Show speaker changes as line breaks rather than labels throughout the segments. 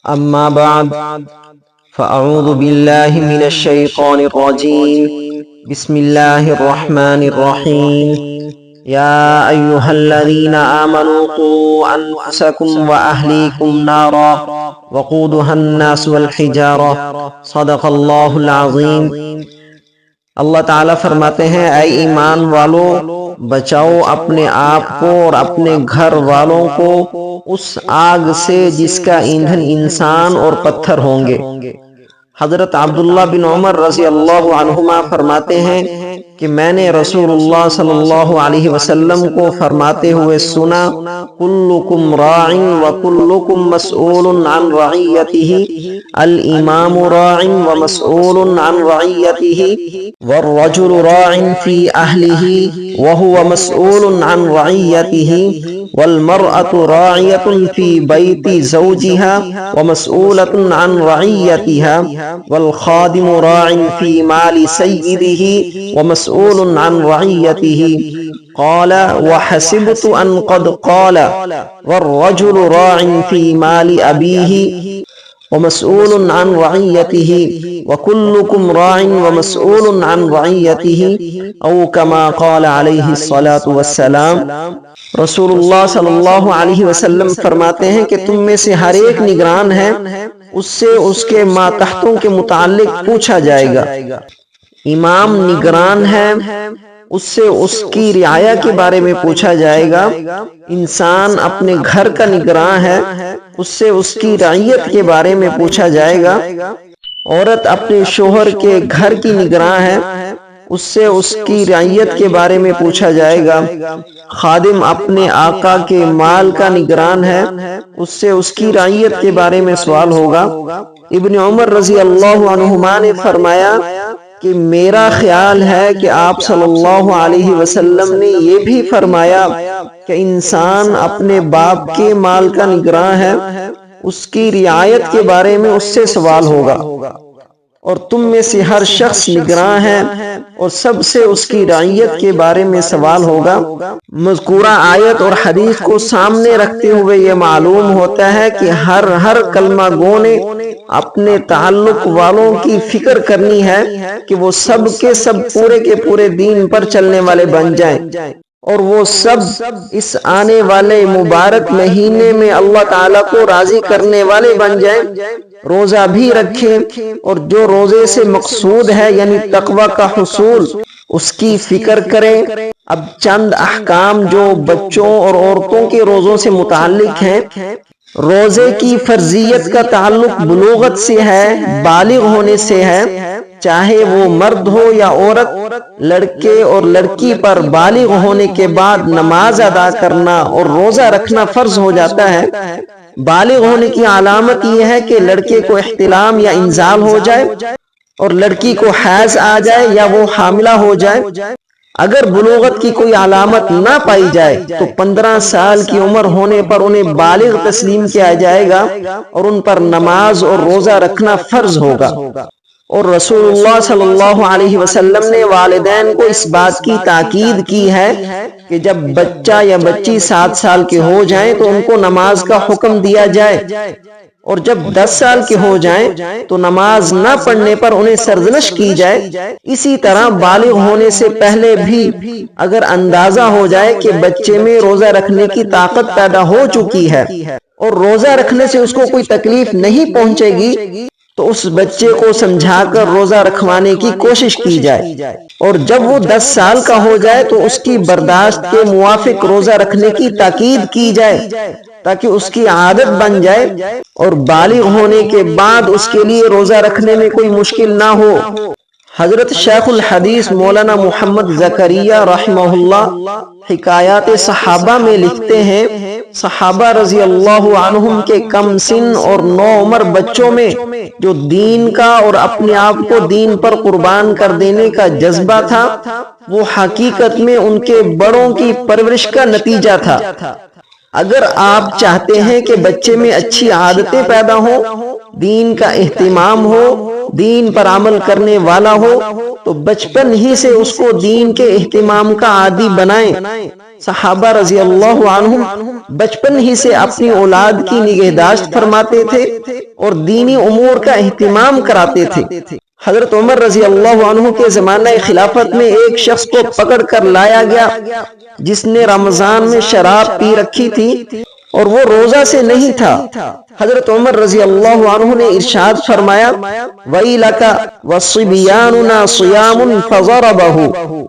أما بعد فأعوذ بالله من الشيطان الرجيم. بسم الله الرحمن الرحيم. يا أيها الذين آمنوا قوا أنفسكم وأهليكم نارا وقودها الناس والحجارة صدق الله العظيم. اللہ تعالیٰ فرماتے ہیں، اے ایمان والو، بچاؤ اپنے آپ کو اور اپنے گھر والوں کو اس آگ سے جس کا ایندھن انسان اور پتھر ہوں گے۔ حضرت عبداللہ بن عمر رضی اللہ عنہما فرماتے ہیں کہ میں نے رسول اللہ صلی اللہ علیہ وسلم کو فرماتے ہوئے سنا، کلکم راع وکلکم مسئول عن رعیتہ، الامام راع ومسئول عن رعیتہ، والرجل راع فی اہلہ وہو مسئول عن رعیتہ، والمرأة راعية في بيت زوجها ومسؤولة عن رعيتها، والخادم راع في مال سيده ومسؤول عن رعيته. قال وحسبت أن قد قال والرجل راع في مال أبيه ومسؤول عن رعيته وكلكم راع ومسؤول عن رعيته، او كما قال علیہ الصلاة والسلام. رسول اللہ صلی اللہ علیہ وسلم فرماتے ہیں کہ تم میں سے ہر ایک نگران ہے، اس سے اس کے ماتحتوں کے متعلق پوچھا جائے گا. امام نگران ہے، اس سے اس کی رعایا کے بارے میں پوچھا جائے گا. انسان اپنے گھر کا نگراں ہے، اس سے اس کی رعیت کے بارے میں پوچھا جائے گا. عورت اپنے شوہر کے گھر کی نگراں ہے، اس سے اس کی رعیت کے بارے میں پوچھا جائے گا. خادم اپنے آقا کے مال کا نگران ہے، اس سے اس کی رعیت کے بارے میں سوال ہوگا. ابن عمر رضی اللہ عنہما نے فرمایا کہ میرا خیال ہے کہ آپ صلی اللہ علیہ وسلم نے یہ بھی فرمایا کہ انسان اپنے باپ کے مال کا نگراں ہے، اس کی رعایت کے بارے میں اس سے سوال ہوگا، اور تم میں سے ہر شخص نگراں ہے اور سب سے اس کی رعیت کے بارے میں سوال ہوگا. مذکورہ آیت اور حدیث کو سامنے رکھتے ہوئے یہ معلوم ہوتا ہے کہ ہر کلمہ گو نے اپنے تعلق والوں کی فکر کرنی ہے کہ وہ سب کے سب پورے کے پورے دین پر چلنے والے بن جائیں، اور وہ سب اس آنے والے مبارک مہینے میں اللہ تعالیٰ کو راضی کرنے والے بن جائیں. روزہ بھی رکھیں اور جو روزے سے مقصود ہے یعنی تقوی کا حصول، اس کی فکر کریں. اب چند احکام جو بچوں اور عورتوں کے روزوں سے متعلق ہیں. روزے کی فرضیت کا تعلق بلوغت سے ہے، بالغ ہونے سے ہے. چاہے وہ مرد ہو یا عورت، لڑکے اور لڑکی پر بالغ ہونے کے بعد نماز ادا کرنا اور روزہ رکھنا فرض ہو جاتا ہے. بالغ ہونے کی علامت یہ ہے کہ لڑکے کو احتلام یا انزال ہو جائے اور لڑکی کو حیض آ جائے یا وہ حاملہ ہو جائے. اگر بلوغت کی کوئی علامت نہ پائی جائے تو 15 سال کی عمر ہونے پر انہیں بالغ تسلیم کیا جائے گا اور ان پر نماز اور روزہ رکھنا فرض ہوگا. اور رسول اللہ صلی اللہ علیہ وسلم نے والدین کو اس بات کی تاکید کی ہے کہ جب بچہ یا بچی 7 سال کے ہو جائیں تو ان کو نماز کا حکم دیا جائے، اور جب 10 سال کے ہو جائیں تو نماز نہ پڑھنے پر انہیں سرزنش کی جائے. اسی طرح بالغ ہونے سے پہلے بھی اگر اندازہ ہو جائے کہ بچے میں روزہ رکھنے کی طاقت پیدا ہو چکی ہے اور روزہ رکھنے سے اس کو کوئی تکلیف نہیں پہنچے گی، تو اس بچے کو سمجھا کر روزہ رکھوانے کی کوشش کی جائے. اور جب وہ 10 سال کا ہو جائے تو اس کی برداشت کے موافق روزہ رکھنے کی تاکید کی جائے تاکہ اس کی عادت بن جائے، اور بالغ ہونے کے بعد اس کے لیے روزہ رکھنے میں کوئی مشکل نہ ہو. حضرت شیخ الحدیث مولانا محمد زکریا رحمہ اللہ حکایات صحابہ میں لکھتے ہیں، صحابہ رضی اللہ عنہم کے کم سن اور نوعمر بچوں میں جو دین کا اور اپنے آپ کو دین پر قربان کر دینے کا جذبہ تھا، وہ حقیقت میں ان کے بڑوں کی پرورش کا نتیجہ تھا. اگر آپ چاہتے ہیں کہ بچے میں اچھی عادتیں پیدا ہوں، دین کا اہتمام ہو، دین پر عمل کرنے والا ہو، تو بچپن ہی سے اس کو دین کے اہتمام کا عادی بنائیں. صحابہ رضی اللہ عنہم بچپن ہی سے اپنی اولاد کی نگہداشت فرماتے تھے اور دینی امور کا اہتمام کراتے تھے۔ حضرت عمر رضی اللہ عنہ کے زمانہ خلافت میں ایک شخص کو پکڑ کر لایا گیا جس نے رمضان میں شراب پی رکھی تھی اور وہ روزہ سے نہیں تھا۔ حضرت عمر رضی اللہ عنہ نے ارشاد فرمایا وَيْلَكَ وَالصِّبْيَانُنَا صِيَامٌ فَضَرَبَهُ،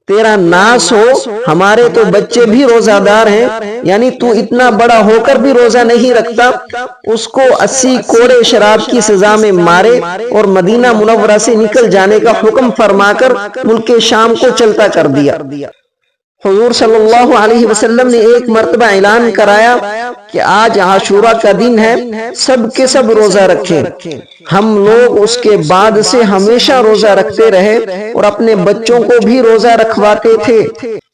تیرا ناس ہو، ہمارے تو بچے بھی روزہ دار ہیں، یعنی تو اتنا بڑا ہو کر بھی روزہ نہیں رکھتا۔ اس کو 80 کوڑے شراب کی سزا میں مارے اور مدینہ منورہ سے نکل جانے کا حکم فرما کر ملک شام کو چلتا کر دیا۔ حضور صلی اللہ علیہ وسلم نے ایک مرتبہ اعلان کرایا کہ آج عاشورہ کا دن ہے، سب کے سب روزہ رکھیں۔ ہم لوگ اس کے بعد سے ہمیشہ روزہ رکھتے رہے اور اپنے بچوں کو بھی روزہ رکھواتے تھے۔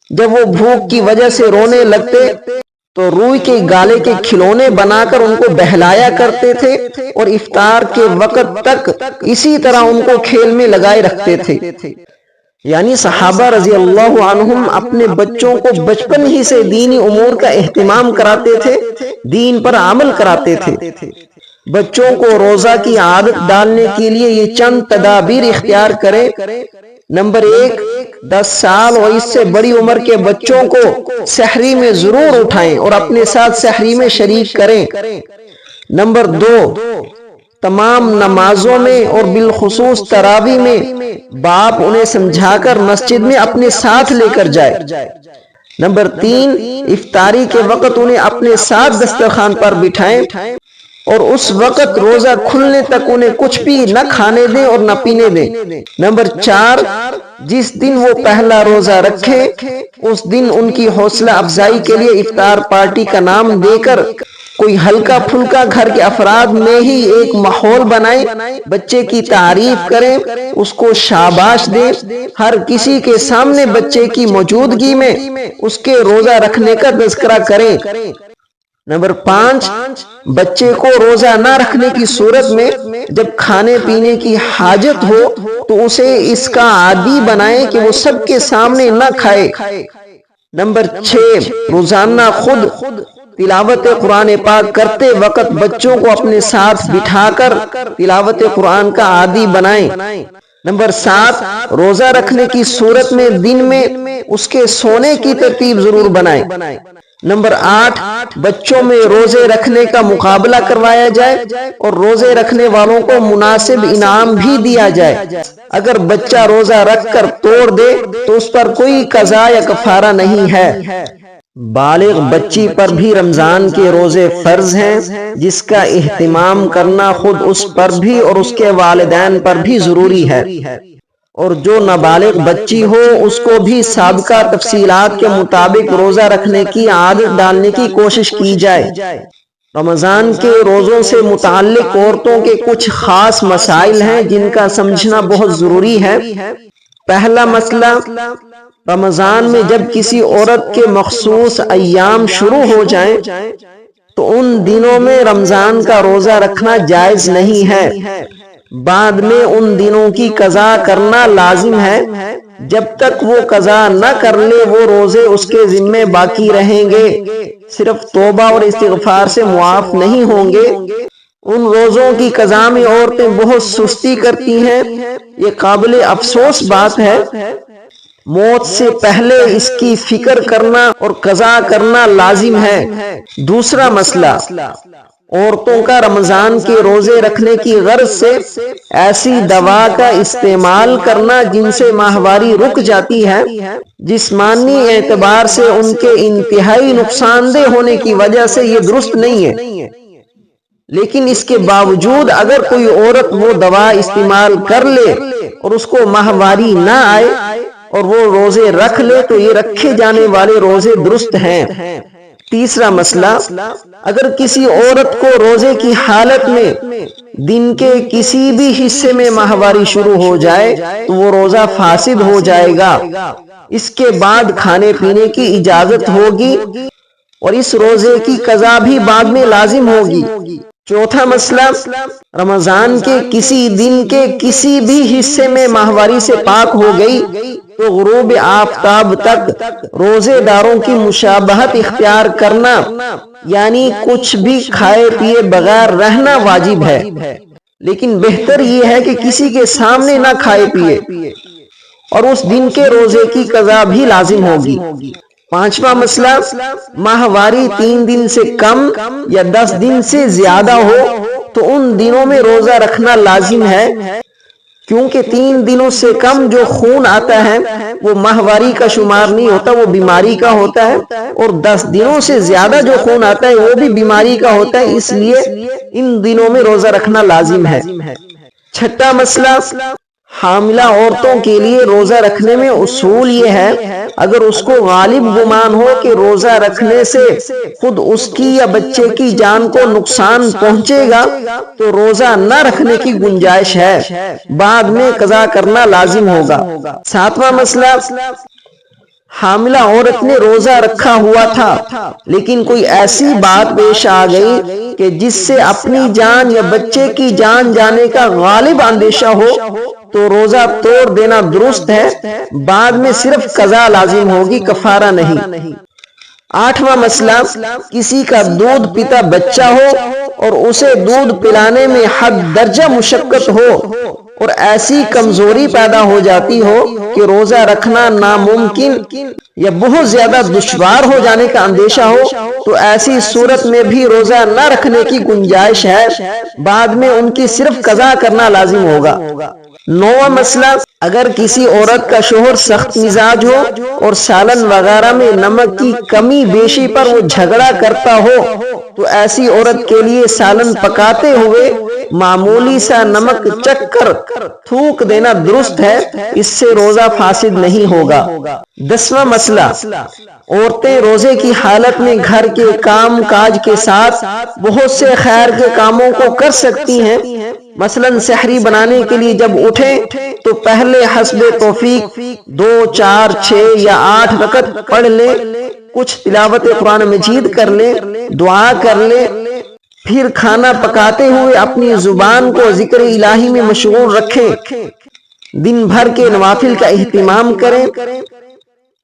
جب وہ بھوک کی وجہ سے رونے لگتے تو روئی کے گالے کے کھلونے بنا کر ان کو بہلایا کرتے تھے اور افطار کے وقت تک اسی طرح ان کو کھیل میں لگائے رکھتے تھے۔ یعنی صحابہ رضی اللہ عنہم اپنے بچوں کو بچپن ہی سے دینی امور کا اہتمام کراتے تھے، دین پر عمل کراتے تھے۔ بچوں کو روزہ کی عادت ڈالنے کے لیے یہ چند تدابیر اختیار کریں۔ نمبر 1، 10 سال اور اس سے بڑی عمر کے بچوں کو سحری میں ضرور اٹھائیں اور اپنے ساتھ سحری میں شریک کریں۔ نمبر 2، تمام نمازوں میں اور بالخصوص تراویح میں باپ انہیں سمجھا کر مسجد میں اپنے ساتھ لے کر جائے۔ نمبر 3، افطاری کے وقت انہیں اپنے ساتھ دسترخوان پر بٹھائیں اور اس وقت روزہ کھلنے تک انہیں کچھ بھی نہ کھانے دیں اور نہ پینے دیں۔ نمبر 4، جس دن وہ پہلا روزہ رکھیں اس دن ان کی حوصلہ افزائی کے لیے افطار پارٹی کا نام دے کر کوئی ہلکا پھلکا گھر کے افراد میں ہی ایک ماحول بنائیں، بچے کی تعریف کریں، اس کو شاباش دیں، ہر کسی کے سامنے بچے کی موجودگی میں اس کے روزہ رکھنے کا تذکرہ کریں۔ نمبر 5، بچے کو روزہ نہ رکھنے کی صورت میں جب کھانے پینے کی حاجت ہو تو اسے اس کا عادی بنائیں کہ وہ سب کے سامنے نہ کھائے۔ نمبر 6، روزانہ خود تلاوت قرآن پاک کرتے وقت بچوں کو اپنے ساتھ بٹھا کر تلاوت قرآن کا عادی بنائیں۔ نمبر 7، روزہ رکھنے کی صورت میں دن میں اس کے سونے کی ترتیب ضرور بنائیں۔ نمبر 8، بچوں میں روزے رکھنے کا مقابلہ کروایا جائے اور روزے رکھنے والوں کو مناسب انعام بھی دیا جائے۔ اگر بچہ روزہ رکھ کر توڑ دے تو اس پر کوئی قضا یا کفارہ نہیں ہے۔ بالغ بچی پر بھی رمضان کے روزے فرض ہیں، جس کا اہتمام کرنا خود اس پر بھی اور اس کے والدین پر بھی ضروری ہے، اور جو نابالغ بچی ہو اس کو بھی سابقہ تفصیلات کے مطابق روزہ رکھنے کی عادت ڈالنے کی کوشش کی جائے۔ رمضان کے روزوں سے متعلق عورتوں کے کچھ خاص مسائل ہیں جن کا سمجھنا بہت ضروری ہے۔ پہلا مسئلہ، رمضان میں جب کسی عورت کے مخصوص ایام شروع ہو جائیں تو ان دنوں میں رمضان کا روزہ رکھنا جائز نہیں ہے۔ بعد میں ان دنوں کی قضا کرنا لازم ہے۔ جب تک وہ قضا نہ کر لے وہ روزے اس کے ذمے باقی رہیں گے، صرف توبہ اور استغفار سے معاف نہیں ہوں گے۔ ان روزوں کی قضا میں عورتیں بہت سستی کرتی ہیں، یہ قابل افسوس بات ہے۔ موت سے پہلے اس کی فکر کرنا اور قضا کرنا لازم ہے۔ دوسرا مسئلہ، عورتوں کا رمضان کے روزے رکھنے کی غرض سے ایسی دوا کا استعمال کرنا جن سے ماہواری رک جاتی ہے، جسمانی اعتبار سے ان کے انتہائی نقصان دہ ہونے کی وجہ سے یہ درست نہیں ہے۔ لیکن اس کے باوجود اگر کوئی عورت وہ دوا استعمال کر لے اور اس کو ماہواری نہ آئے اور وہ روزے رکھ لے تو یہ رکھے جانے والے روزے درست ہیں۔ تیسرا مسئلہ، اگر کسی عورت کو روزے کی حالت میں دن کے کسی بھی حصے میں ماہواری شروع ہو جائے تو وہ روزہ فاسد ہو جائے گا۔ اس کے بعد کھانے پینے کی اجازت ہوگی اور اس روزے کی قضا بھی بعد میں لازم ہوگی۔ چوتھا مسئلہ، رمضان کے کسی دن کے کسی بھی حصے میں ماہواری سے پاک ہو گئی تو غروب آفتاب تک روزے داروں کی مشابہت اختیار کرنا یعنی کچھ بھی کھائے پیے بغیر رہنا واجب ہے، لیکن بہتر یہ ہے کہ کسی کے سامنے نہ کھائے پیے، اور اس دن کے روزے کی قضا بھی لازم ہوگی۔ پانچواں مسئلہ، ماہواری 3 دن سے کم یا 10 دن سے زیادہ ہو تو ان دنوں میں روزہ رکھنا لازم ہے، کیونکہ 3 دنوں سے کم جو خون آتا ہے وہ ماہواری کا شمار نہیں ہوتا، وہ بیماری کا ہوتا ہے، اور 10 دنوں سے زیادہ جو خون آتا ہے وہ بھی بیماری کا ہوتا ہے، اس لیے ان دنوں میں روزہ رکھنا لازم ہے۔ چھٹا مسئلہ، حاملہ عورتوں کے لیے روزہ رکھنے میں اصول یہ ہے، اگر اس کو غالب گمان ہو کہ روزہ رکھنے سے خود اس کی یا بچے کی جان کو نقصان پہنچے گا تو روزہ نہ رکھنے کی گنجائش ہے، بعد میں قضا کرنا لازم ہوگا۔ ساتواں مسئلہ، حاملہ عورت نے روزہ رکھا ہوا تھا لیکن کوئی ایسی بات پیش آ گئی کہ جس سے اپنی جان یا بچے کی جان جانے کا غالب اندیشہ ہو تو روزہ توڑ دینا درست ہے، بعد میں صرف قضا لازم ہوگی، کفارہ نہیں۔ آٹھواں مسئلہ، کسی کا دودھ پیتا بچہ ہو اور اسے دودھ پلانے میں حد درجہ مشقت ہو اور ایسی کمزوری پیدا ہو جاتی ہو کہ روزہ رکھنا ناممکن یا بہت زیادہ دشوار ہو جانے کا اندیشہ ہو تو ایسی صورت میں بھی روزہ نہ رکھنے کی گنجائش ہے، بعد میں ان کی صرف قضا کرنا لازم ہوگا۔ نواں مسئلہ، اگر کسی عورت کا شوہر سخت مزاج ہو اور سالن وغیرہ میں نمک کی کمی بیشی پر وہ جھگڑا کرتا ہو تو ایسی عورت کے لیے سالن پکاتے ہوئے معمولی سا نمک چکھ کر تھوک دینا درست ہے، اس سے روزہ فاسد نہیں ہوگا۔ 10واں مسئلہ، عورتیں روزے کی حالت میں گھر کے کام کاج کے ساتھ بہت سے خیر کے کاموں کو کر سکتی ہیں، مثلاً سحری بنانے کے لیے جب اٹھیں تو پہلے حسب توفیق 2، 4، 6 یا 8 رکعت پڑھ لیں، کچھ تلاوت قرآن مجید کر لیں، دعا کر لیں، پھر کھانا پکاتے ہوئے اپنی زبان کو ذکر الہی میں مشغول رکھیں، دن بھر کے نوافل کا اہتمام کریں،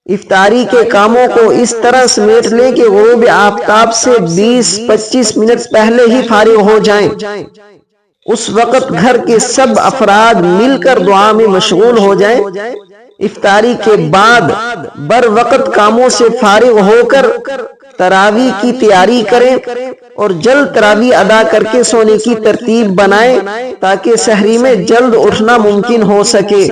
افطاری کے کاموں کو اس طرح سمیٹ لیں کہ غروب آفتاب سے 20-25 منٹ پہلے ہی فارغ ہو جائیں، اس وقت گھر کے سب افراد مل کر دعا میں مشغول ہو جائیں، افطاری کے بعد بر وقت کاموں سے فارغ ہو کر تراویح کی تیاری کریں اور جلد تراویح ادا کر کے سونے کی ترتیب بنائیں تاکہ سحری میں جلد اٹھنا ممکن ہو سکے۔